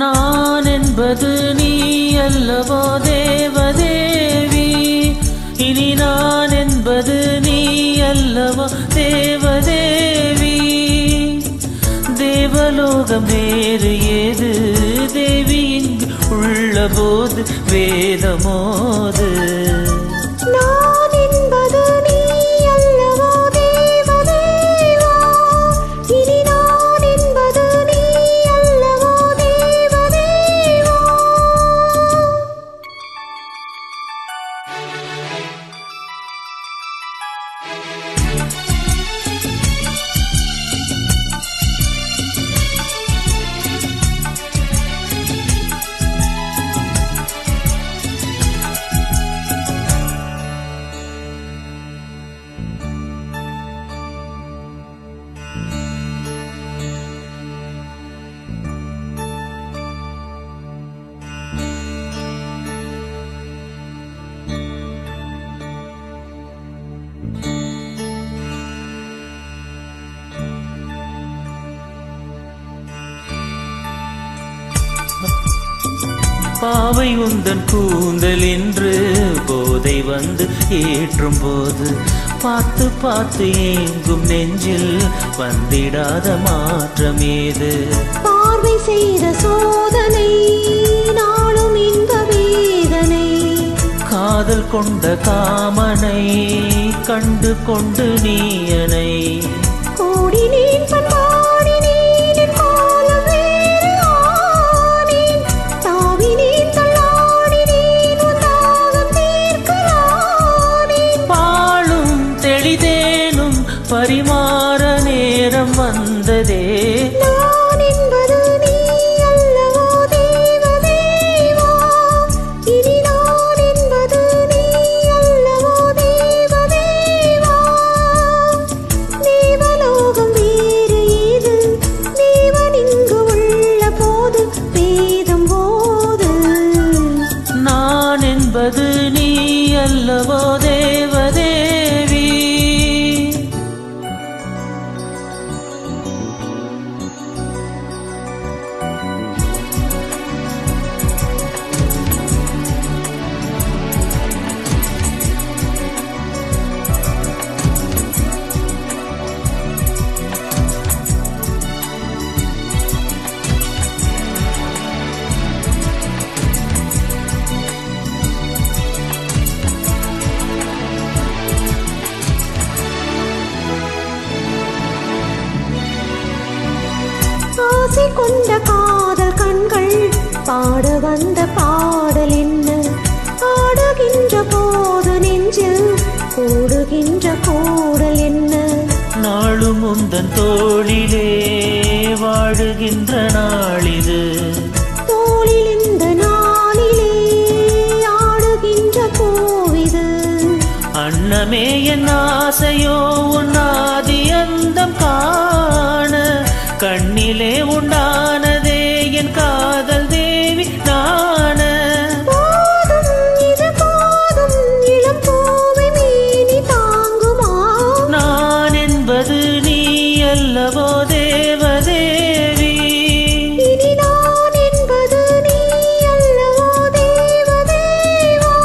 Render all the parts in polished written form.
நான் என்பது நீ அல்லவோ தேவதேவி, இனி நான் என்பது நீ அல்லவோ தேவதேவி. தேவலோகம் வேறு ஏது தேவி, இங்கு உள்ள போது வேதமோது. நான் என்பது நீ அல்லவோ தேவதேவா, இனி நான் என்பது நீ அல்லவோ தேவதேவா. பாவை உந்தன் கூந்தல் என்று போதை வந்து ஏற்றும் போது, பார்த்து பார்த்து ஏங்கும் நெஞ்சில் வந்திடாத மாற்றம் ஏது? பார்வை செய்த சோதனை நாளும் இன்ப வேதனை, காதல் கொண்ட காமனை கண்டு கொண்டு நீயனை. கோடி நீன் பண்பாடி நீன் காலம் வேறு ஆனேன், தாவி நீன் தள்ளாடி நீன் உண்டாகம் தீர்க்கலானேன். பாலும் தெளிதேனும் பரிமாற நேரம் வந்ததே. நான் என்பது நீ அல்லவோ தேவதேவா, இனி நான் என்பது நீ அல்லவோ தேவதேவா. தேவலோகம் வேறு ஏது தேவன் இங்கு உள்ள போது வேதம் போது. நான் என்பது நீ அல்லவோ தேவதேவி. ஆசை கொண்ட காதல் கண்கள் பாட வந்த பாடல் என்ன? ஆடுகின்ற போது நெஞ்சில் கூடுகின்ற கூடல் என்ன? நாளும் உந்தன் தோளிலே வாழுகின்ற நாளிது, தோளில் இந்த நாளிலே ஆடுகின்ற பூவிது. அன்னமே என் ஆசையோ உன்னாதி அந்தம் காண, கண்ணிலே உண்டானதே என் காதல் தேவி நான. போதும் இது போதும் இளம் பூவை மேனி தாங்குமா? நான் என்பது நீ அல்லவோ தேவதேவி, இனி நான் என்பது நீ அல்லவோ தேவதேவா.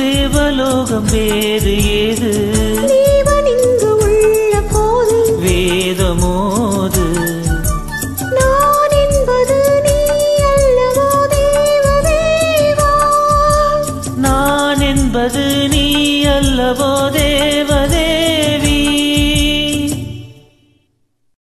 தேவலோகம் வேறு ஏது தேவன் இங்கு உள்ள போது வேதமோ